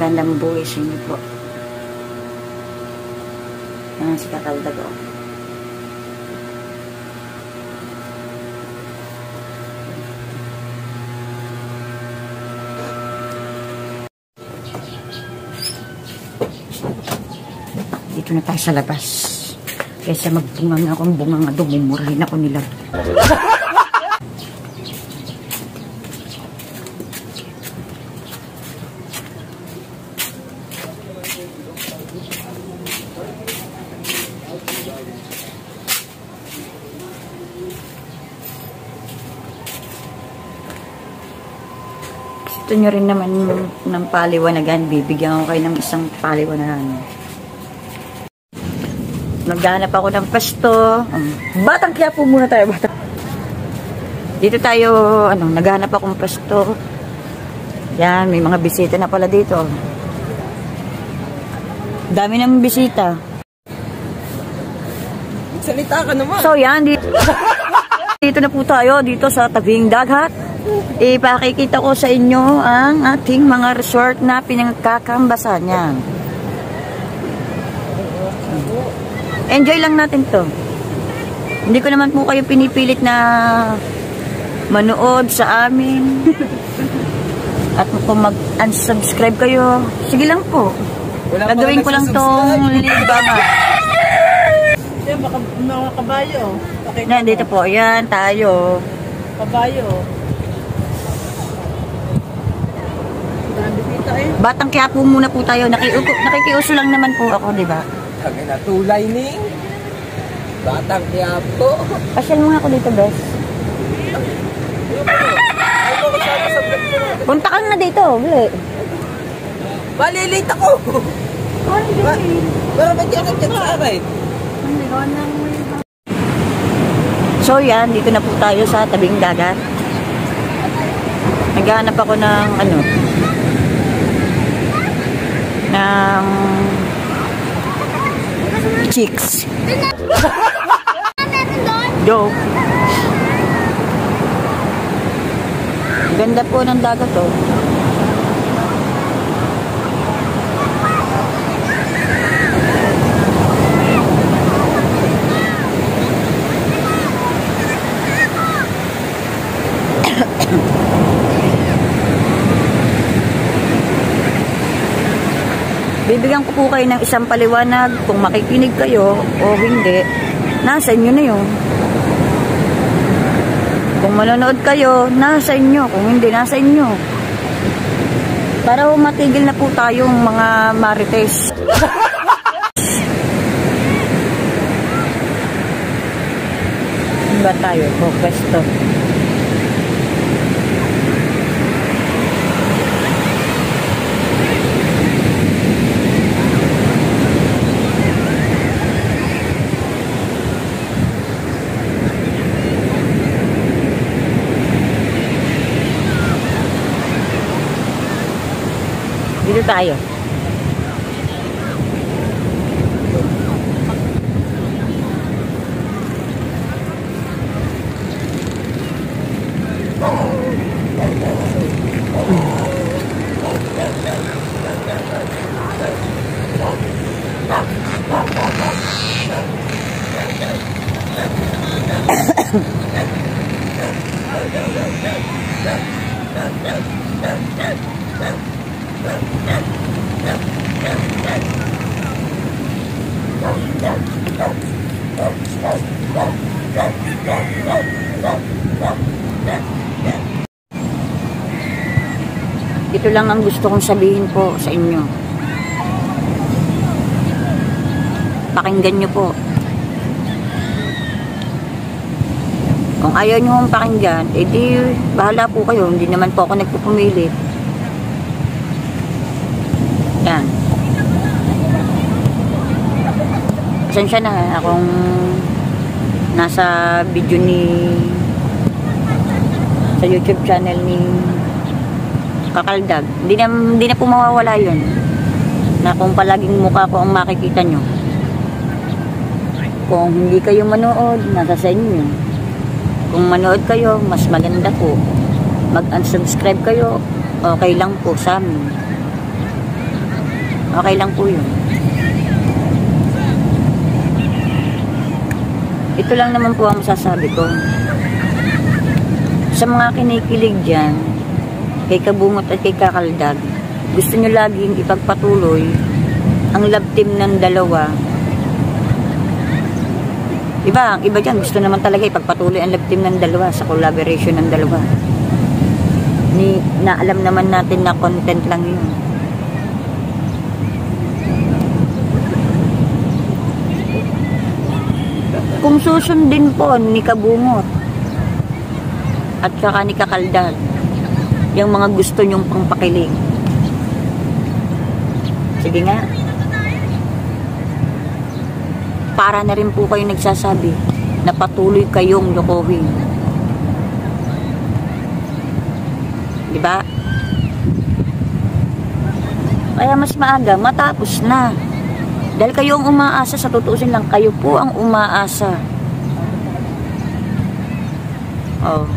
magandang buhay sa inyo po. Yan si Kakaldag o. Dito na tayo sa labas. Kaysa magbunga nga akong bunga nga doon, mumurahin ako nila. Gusto nyo rin naman ng paliwanagan, bibigyan ko kayo ng isang paliwanagan. Naghanap ako ng pwesto. Batang Quiapo muna tayo, batang. Dito tayo, naghanap akong pwesto. Yan, may mga bisita na pala dito. Dami ng bisita. Salita ka naman. So yan, dito na po tayo, dito sa tabing dagat. Ipakikita ko sa inyo ang ating mga resort na pinagkakambasan yan. Enjoy lang natin to. Hindi ko naman po kayo pinipilit na manood sa amin. At kung mag-unsubscribe kayo, sige lang po. Gagawin ko lang tong libangan. Yan, baka mga kabayo. Yan, dito po. Yan, tayo. Kabayo. Batang Quiapo muna po tayo. Nakikiuso lang naman po ako, di ba? Kagay na tulay ning Batang Quiapo. Pasyal mo nga ako dito, bes. Punta ka na dito, bile. Malilate ako. Pero ba't yan nagkat sa akin? So yan, dito na po tayo sa tabing dagat. Naghahanap ako ng ng chicks. Joke. Ganda po ng dagat oh. Bibigyan ko po kayo ng isang paliwanag kung makikinig kayo o hindi. Nasa inyo na yun. Kung manonood kayo, nasa inyo. Kung hindi, nasa inyo. Para matigil na po tayong mga marites. Ba tayo? O, pwesto. Dito tayo. Ito lang ang gusto kong sabihin po sa inyo. Pakinggan nyo po. Kung ayaw nyo akong pakinggan, edi bahala po kayo. Hindi naman po ako nagpupumilit. Yan. Pasensya na akong nasa video sa YouTube channel ni Kakaldag. Hindi na po mawawala yun. Na kung palaging mukha ko ang makikita nyo. Kung hindi kayo manood, nasa sa inyo. Kung manood kayo, mas maganda po. Mag-unsubscribe kayo, okay lang po sa amin. Okay lang po yun. Ito lang naman po ang masasabi ko. Sa mga kinikilig dyan, kay Kabungot at kay Kakaldag, gusto nyo laging ipagpatuloy ang love team ng dalawa. Diba? Ang iba dyan, gusto naman talaga ipagpatuloy ang love team ng dalawa sa collaboration ng dalawa. Alam naman natin na content lang yun. Kung susundin po ni Kabungot at saka ni Kakaldag yung mga gusto nyong pangpakilig, sige nga, para na rin po kayo nagsasabi na patuloy kayong lokohin. Diba? Kaya mas maaga matapos na. Dahil kayo ang umaasa, sa tutuusin lang, kayo po ang umaasa. Oh.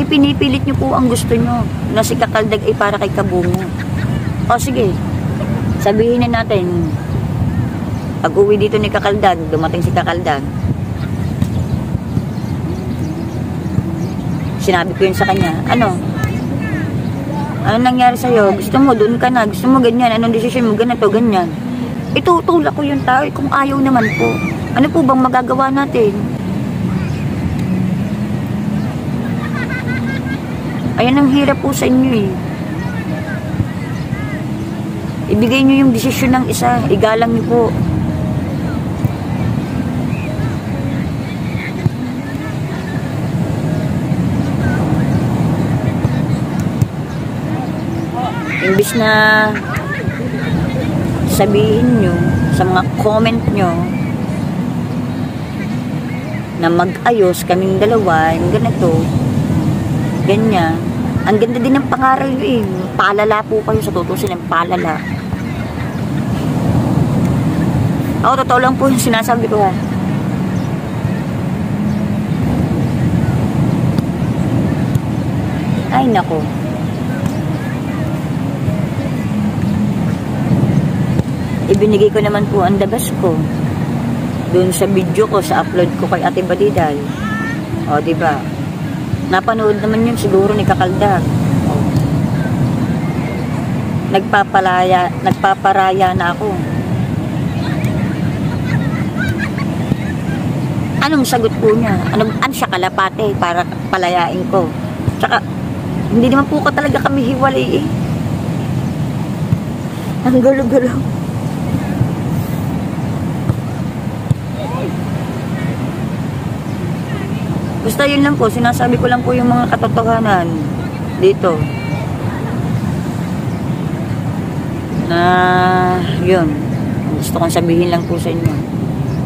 Pinipilit nyo po ang gusto nyo na si Kakaldag ay para kay Kabungot. O sige, sabihin na natin, pag uwi dito ni Kakaldag, dumating si Kakaldag, sinabi ko yun sa kanya, ano nangyari sa'yo? Gusto mo, doon ka na. Gusto mo ganyan. Anong desisyon mo? Ganito, ganyan. Itutulak ko yung tao. Kung ayaw naman po, ano po bang magagawa natin? Ayan ang hirap po sa inyo eh. Ibigay nyo yung desisyon ng isa. Igalang nyo po. Imbis na sabihin nyo sa mga comment nyo na mag-ayos kaming dalawa, yung ganito, ganyan. Ang ganda din ng pangaral nyo eh. Palala po kayo, sa tutusin ng palala. Ako, totoo lang po yung sinasabi ko ha. Ay, nako. Ibinigay ko naman po ang the best ko doon sa video ko, sa upload ko kay Ate Badiday. O, diba? Napanood naman yun siguro ni Kakaldag. O. Nagpaparaya na ako. Anong sagot po niya? Ano siya, kalapate para palayain ko? Tsaka, hindi naman po talaga kami hiwalay eh. Ang gulo-gulo. Basta yun lang po, sinasabi ko lang po yung mga katotohanan dito. Na yun, gusto kong sabihin lang po sa inyo.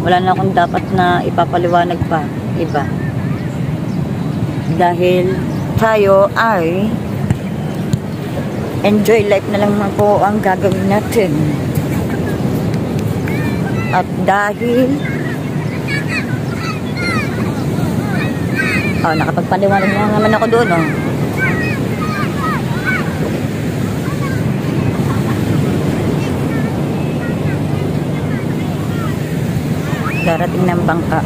Wala na akong dapat na ipapaliwanag pa, iba. Dahil tayo ay enjoy life na lang po ang gagawin natin. At dahil nakapagpaliwanag na naman ako doon, oh. Darating ng bangka.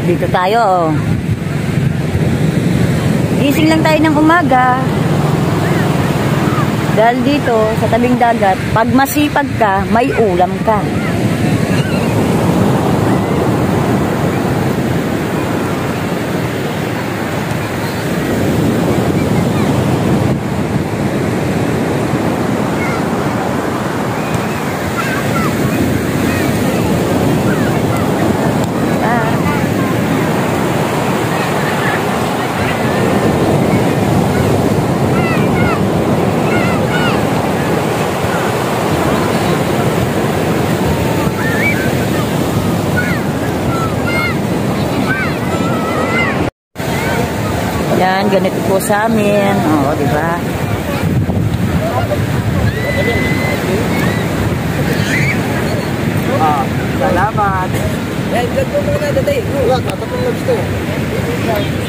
Dito tayo, oh. Gising lang tayo ng umaga. Dahil dito, sa tabing dagat, pag masipag ka, may ulam ka. Yan, ganito po sa amin. Oo, di ba? Salamat. Yan, vlog mo muna, Daday. Wala, tatapang labs to.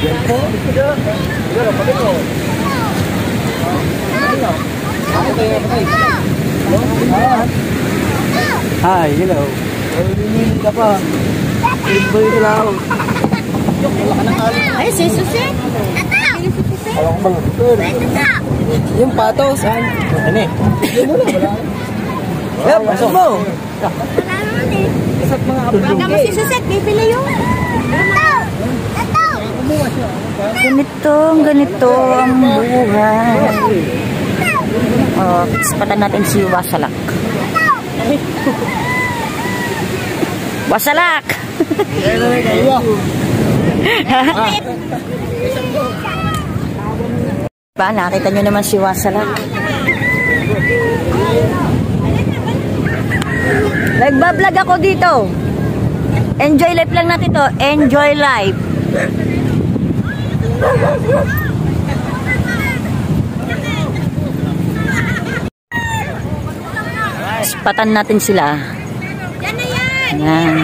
Yan po. Siguro, pati mo. Hi, hello. Hindi ka pa. Boy ko lang. Wala ka ng alit. Ay, si Susi. Wala kang mga. Yung pato, saan? Ano eh? Hindi mo na, wala. Yan, pasok mo. Isat mga kapatid. Hanggang mo si Susi, bibili yun. Ganito ang buhay. Oh, ispatan natin si Wasalak. Wasalak! Ba, nakita nyo naman si Wasalak. Nagbablog ako dito. Enjoy life lang natin to. Enjoy life. Ispatan natin sila. Yan.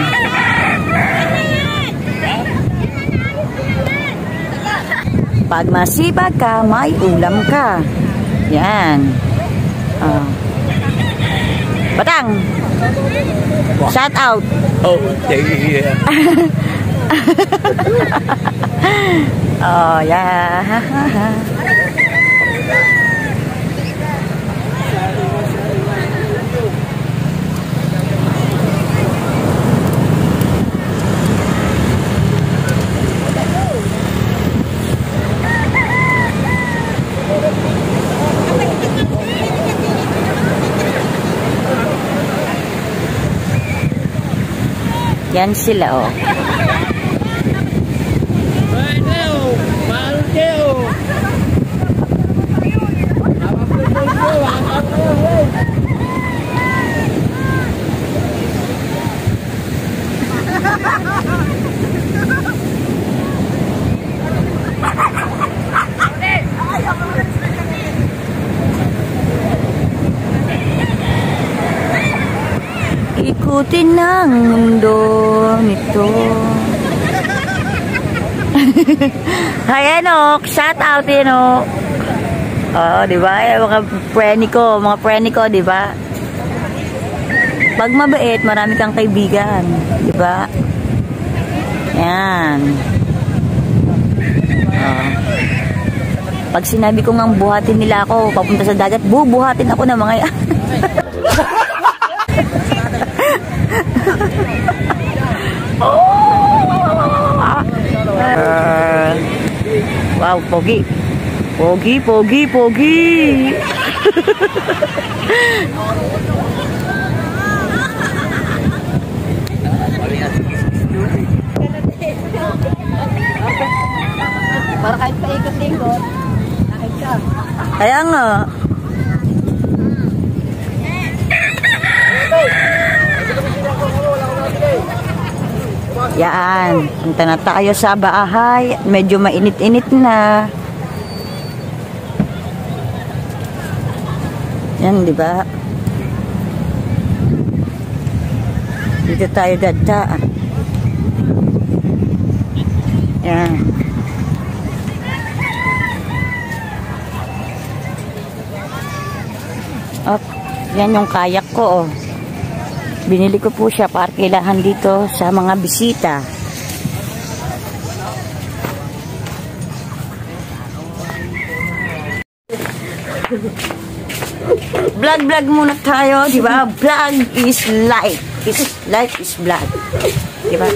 Pag masipag ka, may ulam ka. Yan. Batang. Shout out. Oh, yeah. Oh, yeah. Yan sila, oh. Ikutin ang mundo nito. Hi, Enok. Shout out, Enok. Oh, di ba? Mga preni ko, di ba? Pag mabait, marami kang kaibigan, di ba? Yan. Oh. Pag sinabi ko ngang buhatin nila ako papunta sa dagat, bubuhatin ako ng mga yan. Wow, pogi. Para kahit paikot-ikot, nakit ka. Kaya nga. Yan. Punta na tayo sa bahay. Medyo mainit-init na. Yan, di ba? Dito tayo dadaan. Yan. Oh, yan yung kayak ko, oh. Binili ko po siya para kailangan dito sa mga bisita. Vlog muna tayo, di ba? Vlog is life. Life is vlog. Di ba?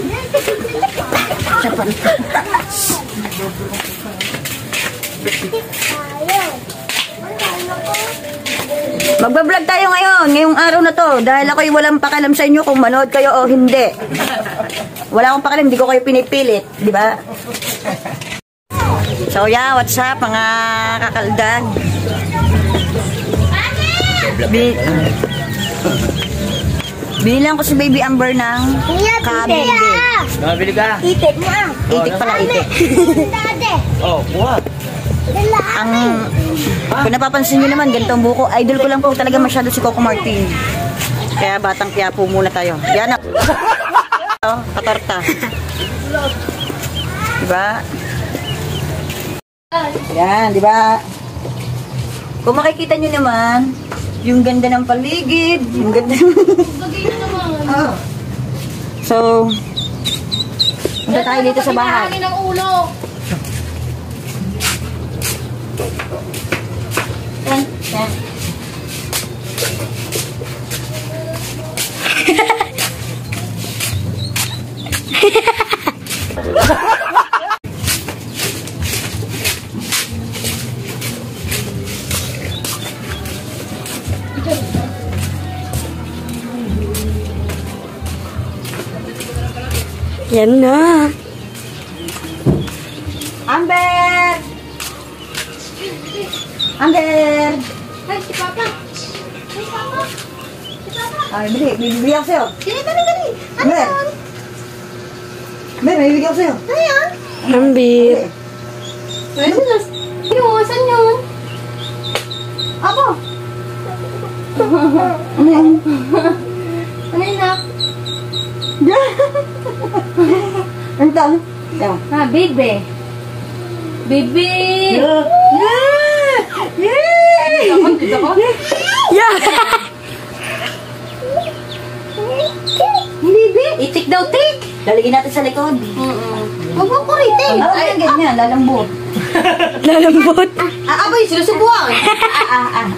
Magbablog tayo ngayong araw na to, dahil ako'y walang pakialam sa inyo kung manood kayo o hindi. Wala akong pakialam, hindi ko kayo pinipilit, di ba? So yeah, what's up mga kakaldag? Binilang ko si Baby Amber ng kabili. Nabili ka? Itik mo ah. Itik pala, itik. Oh, buhat. Kung napapansin nyo naman, ganito ang buko. Idol ko lang po talaga masyado si Coco Martin. Kaya Batang Quiapo muna tayo. Yan. Oh, katorta. Diba? Yan, diba? Kung makikita nyo naman, yung ganda ng paligid, yung ganda oh. So, punta tayo dito sa bahay. Ng ulo. Yan, yan. Yan na. Amber! Amber! Ay, si Papa. Ay, Papa. Si Papa. Ay, bibigyan ako sa'yo. Dali. Amber! Amber, may bibigyan ako sa'yo. Ano yan? Ambir. Inuwasan yun. Abo. Ano yan? Ano yun, Nak? Ano ito? Yan. Ah, baby. Baby. Dito ko? Yeah! Baby. Itik daw, tik. Lalagyan natin sa likod. Huwag mo kuritin. Ay, ganyan, lalambot. Lalambot. Aboy, sinusubuan.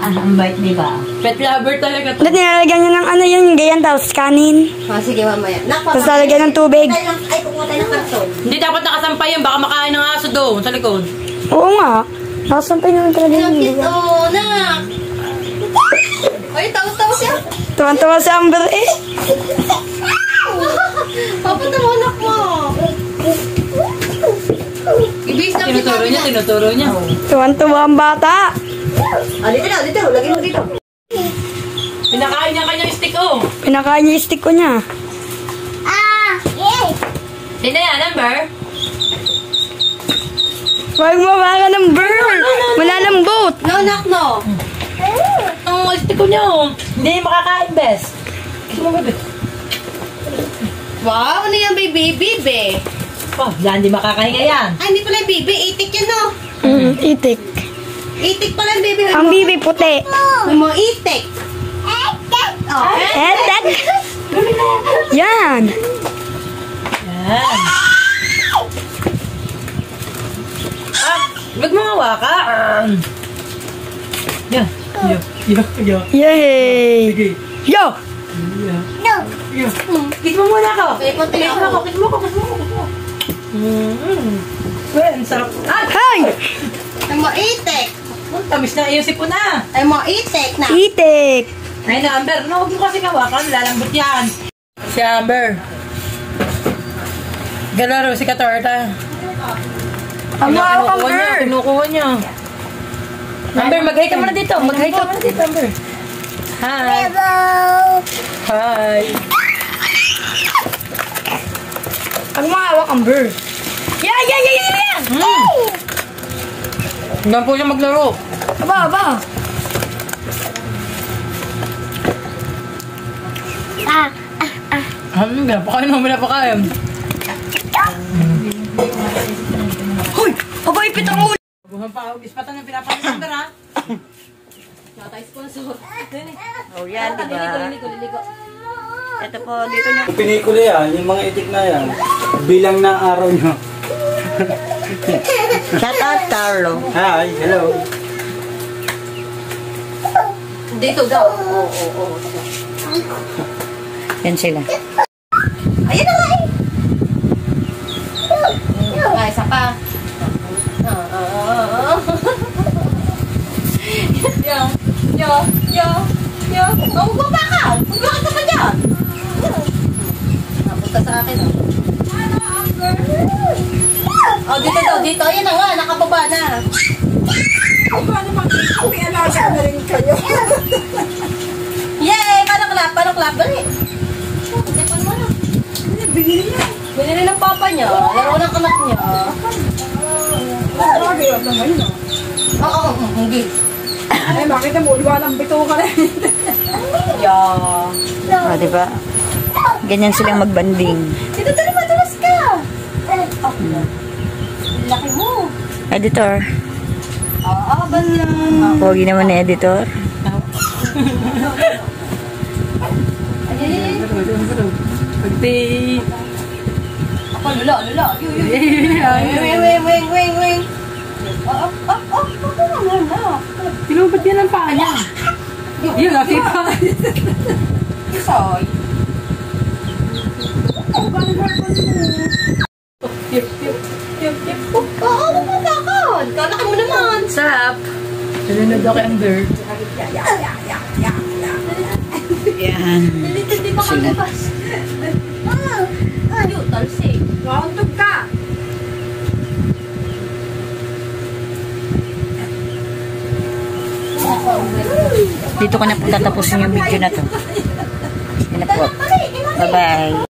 Ang bait, di ba? Pet lover talaga to. Ba't nilalagyan niya ng ano yan, ganyan tapos kanin. Sige, mamaya. Tapos lalagyan ng tubig. Ay, kumuha tayo ng karton. Hindi dapat nakasampay yun. Baka makain ng aso doon sa likod. Oo nga. Nakasampay naman talaga yun. Oh, Nak. Ay, tawas-tawas yan. Tuwan-tuwa si Amber eh. Papunta mo, anak mo. Ibig na Tinuturo niya. Tuwan-tuwa ang bata. Dito. Lagyan mo dito. Pinakain niya kanyang stick, oh. Pinakain niya yung stick ko niya. Sino yan, Amber? Huwag mo baka ng bird. Malalambot. No, Nak, no. Ang stick ko niya, oh. Hindi makakain, bes. Wow, ano yan, baby? Baby. Oh, yan, di makakahinga yan. Ay, hindi pala baby. Itik yan, no. Itik. Itik pala, baby. Ang bibi puti. May mo itik. Oh, Etek. Yan. Yan. Ba't mo hawakan? Yan. Yo. Yay. Sige. Yo. Yo. Kiss mo muna ako. Kaya konti Kiss mo ako. ako. Well, ang sarap. Ay! Hay. Ay, mo itik. Ang tamis na yung sipon na. Ay, mo itik na. Itik. Ay na, Amber. No, huwag mo kasi hawakan. Lalambot yan. Si Amber. Galaro si Katorta. Kinukuha niya. Amber, mag-hi ka muna dito. Mag-hi ka muna dito, Amber. Hi. Hi. Ang mahawak ang bird. Yeah. Hanggang po siya maglaro. Aba. Pinapakain mo, pinapakain. Hoy! Aba, ipit ang ulo. Buhan pa, ispatan ng pinapakain ng Amber, ha? Tatay sponsor. Oh, yan, di ba? Ligo. Ito po, dito nyo. Pinikula yan, yung mga itik na yan. Bilang ng araw nyo. Shout out, Carlo. Hi, hello. Dito daw. Yan sila. Ayun na nga eh. Ay, isa pa. Yo. Oh, baba ka. Maglakad ka pa dyan. Napunta sa akin, oh. Oh, dito daw, dito. Ayan na nga, nakababa na. Yay! Paano clap? Dali. Tipon mo na. Binili ng papa niya. Laro ng anak niya. Oo, hindi. Ay, bakit na mo? Liwanang bito ka na. Oh, di ba? Ganyan silang magbanding. Dito tayo matulas ka. Oh, laki mo. Editor. Ba yan? Pogi naman ni editor. Ay, Pagti. ako, lula. Wing. Sino ba't yan ang paa niya? Yun, laki pa. Isoy. Oo, magpapakon. Kalaki mo naman. Sap. Nanonood ako kay Amber. Yan. Hindi pa kalabas. Ayun, talsik. Wauntog ka. Dito ko na po tatapusin yung video na to. Yan na po. Bye-bye.